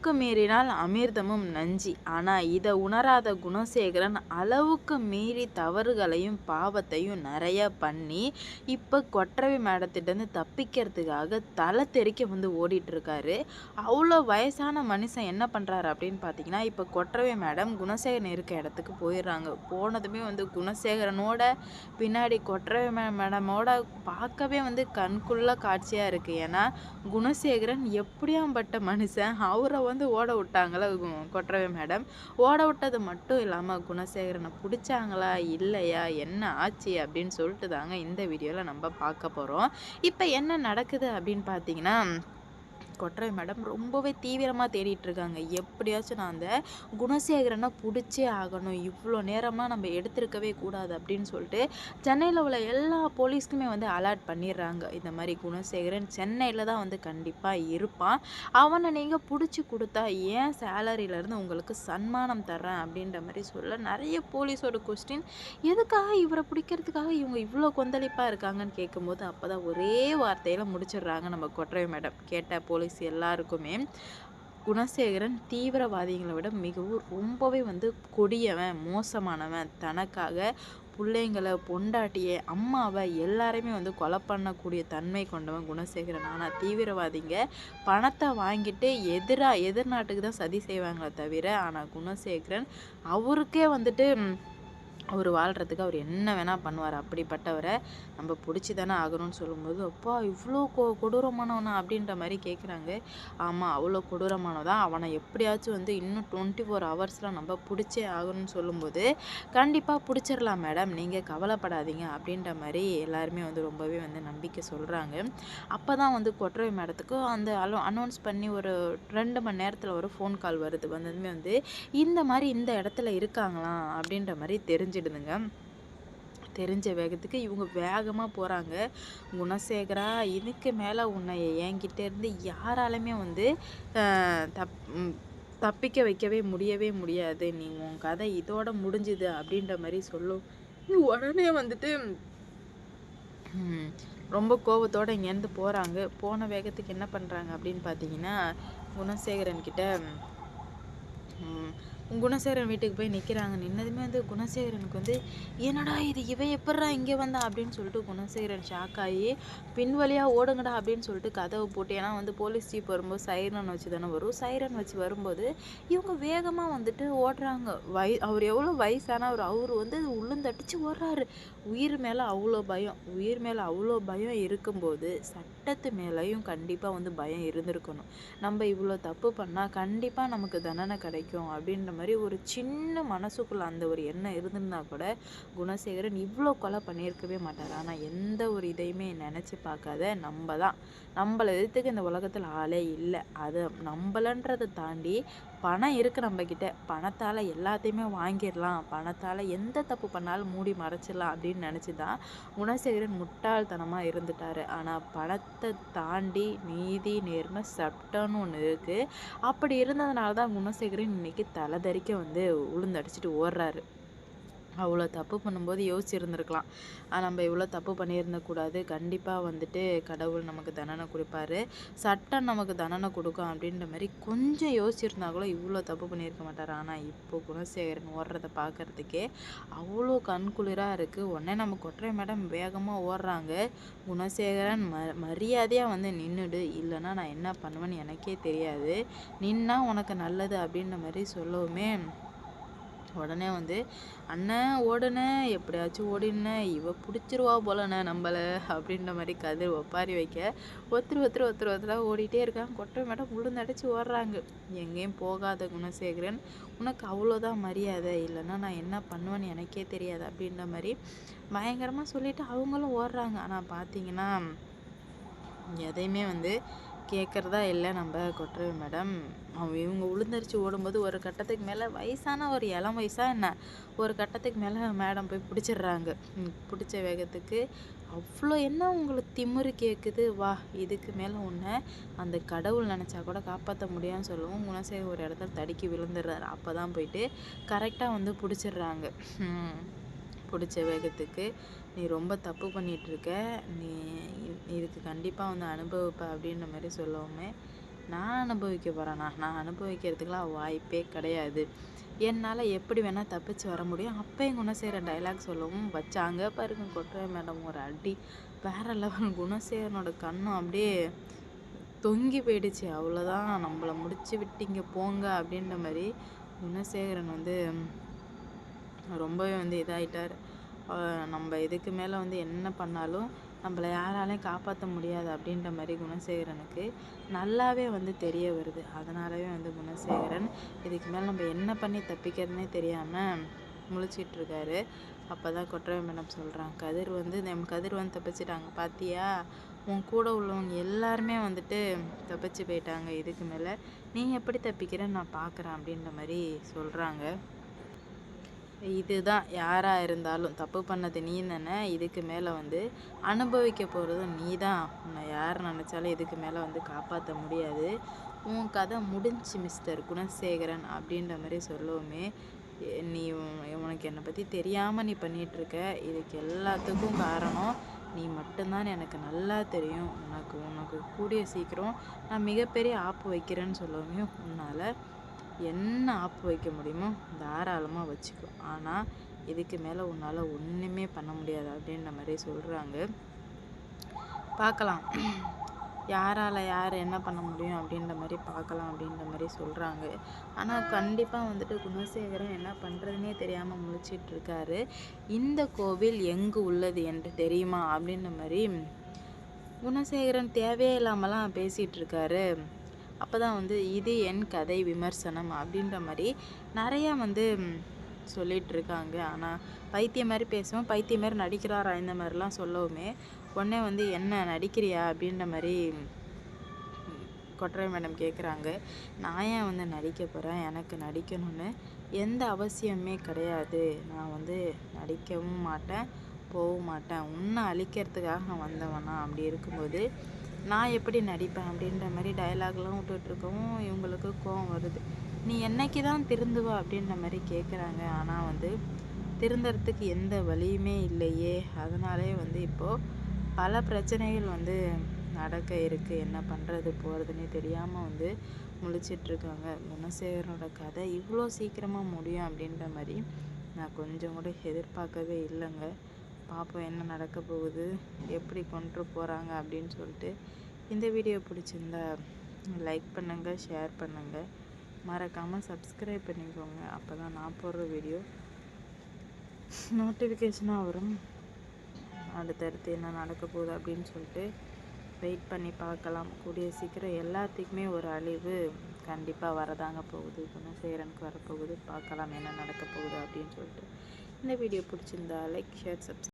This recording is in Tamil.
அளவுக்கு மீறினால் அமிர்தமும் நஞ்சி. ஆனால் இதை உணராத குணசேகரன் அளவுக்கு மீறி தவறுகளையும் பாவத்தையும் நிறைய பண்ணி இப்போ கொற்றவை மேடத்திட்டேருந்து தப்பிக்கிறதுக்காக தலை தெறிக்க வந்து ஓடிட்டுருக்காரு. அவ்வளோ வயசான மனுஷன் என்ன பண்ணுறாரு அப்படின்னு பார்த்தீங்கன்னா, இப்போ கொற்றவை மேடம் குணசேகரன் இருக்க இடத்துக்கு போயிடுறாங்க. போனதுமே வந்து குணசேகரனோட பின்னாடி கொற்றவை மேடமோட பார்க்கவே வந்து கண்குள்ள காட்சியாக இருக்குது. ஏன்னா குணசேகரன் எப்படியாம்பட்ட மனுஷன், அவரை வந்து ஓட விட்டாங்களா கொற்றவை மேடம். ஓட விட்டது மட்டும் இல்லாமல் குணசேகரனை பிடிச்சாங்களா இல்லையா என்ன ஆச்சு அப்படின்னு சொல்லிட்டு தாங்க இந்த வீடியோவில் நம்ம பார்க்க போகிறோம். இப்போ என்ன நடக்குது அப்படின்னு பார்த்தீங்கன்னா, கொற்றவை மேடம் ரொம்பவே தீவிரமாக தேடிட்டு இருக்காங்க. எப்படியாச்சும் நான் அந்த குணசேகரனை பிடிச்சே ஆகணும், இவ்வளோ நேரமாக நம்ம எடுத்திருக்கவே கூடாது அப்படின்னு சொல்லிட்டு சென்னையில் உள்ள எல்லா போலீஸ்க்குமே வந்து அலர்ட் பண்ணிடுறாங்க. இந்த மாதிரி குணசேகரன் சென்னையில் தான் வந்து கண்டிப்பாக இருப்பான், அவனை நீங்கள் பிடிச்சி கொடுத்தா ஏன் சேலரியிலேருந்து உங்களுக்கு சன்மானம் தர்றேன் அப்படின்ற மாதிரி சொல்ல நிறைய போலீஸோட கொஸ்டின். எதுக்காக இவரை பிடிக்கிறதுக்காக இவங்க இவ்வளோ கொந்தளிப்பாக இருக்காங்கன்னு கேட்கும்போது அப்போ தான் ஒரே வார்த்தையில் முடிச்சிடுறாங்க நம்ம கொற்றவை மேடம். கேட்ட போலீஸ் எல்லாருக்குமே குணசேகரன் தீவிரவாதிகளை விட மிகவும் ரொம்பவே வந்து கொடியவன், மோசமானவன், தனக்காக பிள்ளைங்களை, பொண்டாட்டியை, அம்மாவை எல்லாரையுமே வந்து கொலை பண்ணக்கூடிய தன்மை கொண்டவன் குணசேகரன். ஆனால் தீவிரவாதிங்க பணத்தை வாங்கிட்டு எதிர் நாட்டுக்கு தான் சதி செய்வாங்களே தவிர, ஆனால் குணசேகரன் அவருக்கே வந்துட்டு அவர் வாழ்கிறதுக்கு அவர் என்ன வேணால் பண்ணுவார். அப்படிப்பட்டவரை நம்ம பிடிச்சி தானே ஆகணும்னு சொல்லும்போது, அப்பா இவ்வளோ கொடூரமானவனா அப்படின்ற மாதிரி கேட்குறாங்க. ஆமாம், அவ்வளோ கொடூரமானதான். அவனை எப்படியாச்சும் வந்து இன்னும் 24 ஹவர்ஸில் நம்ம பிடிச்சே ஆகணும்னு சொல்லும்போது, கண்டிப்பாக பிடிச்சிடலாம் மேடம், நீங்கள் கவலைப்படாதீங்க அப்படின்ற மாதிரி எல்லாருமே வந்து ரொம்பவே வந்து நம்பிக்கை சொல்கிறாங்க. அப்போ தான் வந்து கொற்றவை மேடத்துக்கு அந்த அனௌன்ஸ் பண்ணி ஒரு 2 மணி நேரத்தில் ஒரு ஃபோன் கால் வருது. வந்ததுமே வந்து இந்த மாதிரி இந்த இடத்துல இருக்காங்களாம் அப்படின்ற மாதிரி தெரிஞ்சிடுதுங்க. தெரிஞ்ச வேகத்துக்கு இவங்க வேகமாக போகிறாங்க. குணசேகரா, இதுக்கு மேலே உன்னை என்கிட்ட இருந்து யாராலுமே வந்து தப்பிக்க வைக்கவே முடியவே முடியாது, நீ உன் கதை இதோட முடிஞ்சுது அப்படின்ற மாதிரி சொல்லும். உடனே வந்துட்டு ரொம்ப கோபத்தோடு இங்கேருந்து போகிறாங்க. போன வேகத்துக்கு என்ன பண்ணுறாங்க அப்படின்னு பார்த்தீங்கன்னா, குணசேகரன் கிட்ட குணசேகரன் வீட்டுக்கு போய் நிற்கிறாங்க. நின்னதுமே வந்து குணசேகரனுக்கு வந்து என்னடா இது, இவன் எப்பட்றா இங்கே வந்தா அப்படின்னு சொல்லிட்டு குணசேகரன் ஷாக் ஆகி பின்வழியாக ஓடுங்கடா அப்படின்னு சொல்லிட்டு கதவை போட்டு, ஏன்னா வந்து போலீஸ் ஜீப் வரும்போது சைரன் வச்சு தானே வரும், சைரன் வச்சு வரும்போது இவங்க வேகமாக வந்துட்டு ஓடுறாங்க. அவர் எவ்வளோ வயசானவர், அவர் வந்து உளுந்தடிச்சு ஓடுறாரு. உயிர் மேலே அவ்வளோ பயம், உயிர் மேலே அவ்வளோ பயம் இருக்கும்போது சட்டத்து மேலேயும் கண்டிப்பாக வந்து பயம் இருந்திருக்கணும். நம்ம இவ்வளோ தப்பு பண்ணால் கண்டிப்பாக நமக்கு தண்டனை கிடைக்கும் அப்படின்ற மாதிரி ஒரு சின்ன மனசுக்குள்ள அந்த ஒரு எண்ணம் இருந்திருந்தா கூட குணசேகரன் இவ்வளோ கொலை பண்ணியிருக்கவே மாட்டார். ஆனால் எந்த ஒரு இதையுமே நினச்சி பார்க்காத நம்ம தான், நம்மளை எதிர்த்துக்கு இந்த உலகத்தில் ஆளே இல்லை. அது நம்மளன்றதை தாண்டி பணம் இருக்குது நம்மக்கிட்ட, பணத்தால் எல்லாத்தையுமே வாங்கிடலாம், பணத்தால் எந்த தப்பு பண்ணாலும் மூடி மறைச்சிடலாம் அப்படின்னு நினச்சி தான் குணசேகரன் முட்டாள்தனமாக இருந்துட்டார். ஆனால் பணத்தை தாண்டி நீதி, நேர்மை, சட்டம்னு ஒன்று இருக்குது. அப்படி இருந்ததுனால தான் குணசேகரன் இன்றைக்கி தலைதறிக்க வந்து உளுந்தடிச்சிட்டு ஓடுறாரு. அவ்வளோ தப்பு பண்ணும்போது யோசிச்சுருந்துருக்கலாம், நம்ம இவ்வளோ தப்பு பண்ணியிருந்தக்கூடாது, கண்டிப்பாக வந்துட்டு கடவுள் நமக்கு தண்டனை கொடுப்பாரு, சட்டம் நமக்கு தண்டனை கொடுக்கும் அப்படின்ற மாதிரி கொஞ்சம் யோசிச்சிருந்தா கூட இவ்வளோ தப்பு பண்ணியிருக்க மாட்டார். ஆனால் இப்போ குணசேகரன் ஓடுறத பார்க்குறதுக்கே அவ்வளோ கண்குளிராக இருக்குது. உடனே நம்ம கொற்றவை மேடம் வேகமாக ஓடுறாங்க. குணசேகரன் மரியாதையாக வந்து நின்றுடு, இல்லைன்னா நான் என்ன பண்ணுவேன்னு எனக்கே தெரியாது, நின்னா உனக்கு நல்லது அப்படின்ற மாதிரி சொல்லவுமே உடனே வந்து அண்ணன் ஓடுனே, எப்படியாச்சும் ஓடினே, இவ பிடிச்சிருவா போலண்ணே நம்மளை அப்படின்ற மாதிரி கதிர் ஒப்பாரி வைக்க ஒருத்தராக ஓடிட்டே இருக்காங்க. கொட்டை மேடம் உளுந்தடிச்சு ஓடுறாங்க. எங்கேயும் போகாத குணசேகரன், உனக்கு அவ்வளோதான் மரியாதை, இல்லைன்னா நான் என்ன பண்ணுவேன்னு எனக்கே தெரியாது அப்படின்ற மாதிரி பயங்கரமாக சொல்லிட்டு அவங்களும் ஓடுறாங்க. ஆனால் பார்த்தீங்கன்னா எதையுமே வந்து கேட்குறதா இல்லை நம்ம கொற்றவை மேடம். இவங்க உளுந்தரிச்சு ஓடும்போது ஒரு கட்டத்துக்கு மேலே வயசான ஒரு இளம் வயசாக என்ன, ஒரு கட்டத்துக்கு மேலே மேடம் போய் பிடிச்சிடுறாங்க. பிடிச்ச வேகத்துக்கு அவ்வளோ என்ன உங்களுக்கு திமிரு கேட்குது, வா இதுக்கு மேலே ஒன்று அந்த கடவுள் நினச்சா கூட காப்பாற்ற முடியாதுன்னு சொல்லவும் குணசேகர் ஒரு இடத்துல தடுக்கி விழுந்துடுறாரு. அப்போ தான் போயிட்டு கரெக்டாக வந்து பிடிச்சிடுறாங்க. பிடிச்ச வேகத்துக்கு நீ ரொம்ப தப்பு பண்ணிகிட்ருக்க, நீ இதுக்கு கண்டிப்பாக வந்து அனுபவிப்ப அப்படின்ற மாதிரி சொல்லவுமே நான் அனுபவிக்க போகிறேன்னா, நான் அனுபவிக்கிறதுக்கெலாம் வாய்ப்பே கிடையாது. என்னால் எப்படி வேணால் தப்பிச்சு வர முடியும். அப்பயும் குணசேகரன் டைலாக் சொல்லவும் வச்சாங்க பாருங்க கொற்றை மேடம் ஒரு அடி. வேற லெவல். குணசேகரனோட கண்ணும் அப்படியே தொங்கி போயிடுச்சு. அவ்வளோதான், நம்மளை முடிச்சு விட்டீங்க போங்க அப்படின்ற மாதிரி குணசேகரன் வந்து ரொம்பவே வந்து இதாகிட்டார். நம்ம இதுக்கு மேலே வந்து என்ன பண்ணாலும் நம்மளை யாராலையும் காப்பாற்ற முடியாது அப்படின்ற மாதிரி குணசேகரனுக்கு நல்லாவே வந்து தெரிய வருது. அதனாலவே வந்து குணசேகரன் இதுக்கு மேலே நம்ம என்ன பண்ணி தப்பிக்கிறதுனே தெரியாமல் முழிச்சிட்டு இருக்காரு. அப்போ தான் கொற்றை மேடம் சொல்கிறான், கதிர் வந்து கதிர் வந்து தப்பிச்சிட்டாங்க பார்த்தியா, உன் கூட உள்ளவங்க எல்லாருமே வந்துட்டு தப்பிச்சு போயிட்டாங்க. இதுக்கு மேலே நீ எப்படி தப்பிக்கிறேன்னு நான் பார்க்குறேன் அப்படின்ற மாதிரி சொல்கிறாங்க. இதுதான் யாராக இருந்தாலும் தப்பு பண்ணது நீ தானே, இதுக்கு மேலே வந்து அனுபவிக்க போகிறதும் நீ தான். உன்னை யார் நினச்சாலும் இதுக்கு மேலே வந்து காப்பாற்ற முடியாது. உன் கதை முடிஞ்சு மிஸ்டர் குணசேகரன் அப்படின்ற மாதிரி சொல்லவுமே, நீ உனக்கு என்னை பற்றி தெரியாமல் நீ பண்ணிகிட்ருக்க, இதுக்கு எல்லாத்துக்கும் காரணம் நீ மட்டும்தான் எனக்கு நல்லா தெரியும். உனக்கு கூடிய சீக்கிரம் நான் மிகப்பெரிய ஆப்பு வைக்கிறேன்னு சொல்லவுமே, உன்னால் என்ன ஆப்பு வைக்க முடியுமோ தாராளமாக வச்சுக்கோ, ஆனால் இதுக்கு மேலே உன்னால் ஒன்றுமே பண்ண முடியாது அப்படின்ற மாதிரி சொல்கிறாங்க. பார்க்கலாம் யாரால் யார் என்ன பண்ண முடியும் அப்படின்ற மாதிரி பார்க்கலாம் அப்படின்ற மாதிரி சொல்கிறாங்க. ஆனால் கண்டிப்பாக வந்துட்டு குணசேகரன் என்ன பண்ணுறதுனே தெரியாமல் முழிச்சிட்ருக்காரு. இந்த கோவில் எங்கு உள்ளது என்று தெரியுமா அப்படின்ற மாதிரி குணசேகரன் தேவையே இல்லாமலாம் பேசிகிட்ருக்காரு. அப்போ தான் வந்து இது என் கதை விமர்சனம் அப்படின்ற மாதிரி நிறையா வந்து சொல்லிகிட்ருக்காங்க. ஆனால் பைத்தியம் மாதிரி பேசுவோம், பைத்தியம் மாதிரி நடிக்கிறாரா இந்த மாதிரிலாம் சொல்லவுமே உடனே வந்து என்ன நடிக்கிறியா அப்படின்ற மாதிரி கொற்றை மேடம் கேட்குறாங்க. நான் ஏன் வந்து நடிக்க போகிறேன், எனக்கு நடிக்கணும்னு எந்த அவசியமே கிடையாது. நான் வந்து நடிக்கவும் மாட்டேன், போகவும் மாட்டேன். உன்னை அழிக்கிறதுக்காக நான் வந்தவனா, அப்படி இருக்கும்போது நான் எப்படி நடிப்பேன் அப்படின்ற மாதிரி டயலாக்லாம் விட்டுட்ருக்கவும் இவங்களுக்கு கோவம் வருது. நீ என்னைக்கு தான் திருந்துவா அப்படின்ற மாதிரி கேட்குறாங்க. ஆனால் வந்து திருந்துறதுக்கு எந்த வழியுமே இல்லையே. அதனாலே வந்து இப்போது பல பிரச்சனைகள் வந்து நடக்க இருக்குது. என்ன பண்ணுறது போகிறதுனே தெரியாமல் வந்து முழிச்சிட்ருக்காங்க. குணசேகரனோட கதை இவ்வளோ சீக்கிரமாக முடியும் அப்படின்ற மாதிரி நான் கொஞ்சம் கூட எதிர்பார்க்கவே இல்லைங்க. பார்ப்போம் என்ன நடக்க போகுது, எப்படி கொண்டு போகிறாங்க அப்படின்னு சொல்லிட்டு. இந்த வீடியோ பிடிச்சிருந்தா லைக் பண்ணுங்கள், ஷேர் பண்ணுங்கள், மறக்காமல் சப்ஸ்கிரைப் பண்ணிக்கோங்க. அப்போ தான் நான் போடுற வீடியோ நோட்டிஃபிகேஷனாக வரும். அடுத்தடுத்து என்ன நடக்க போகுது அப்படின்னு சொல்லிட்டு வெயிட் பண்ணி பார்க்கலாம். கூடிய சீக்கிரம் எல்லாத்துக்குமே ஒரு அழிவு கண்டிப்பாக வரதாங்க போகுது. குணசேகரனுக்கு வரப்போகுது. பார்க்கலாம் என்ன நடக்க போகுது அப்படின்னு சொல்லிட்டு. இந்த வீடியோ பிடிச்சிருந்தா லைக், ஷேர், சப்ஸ்கிரைப்.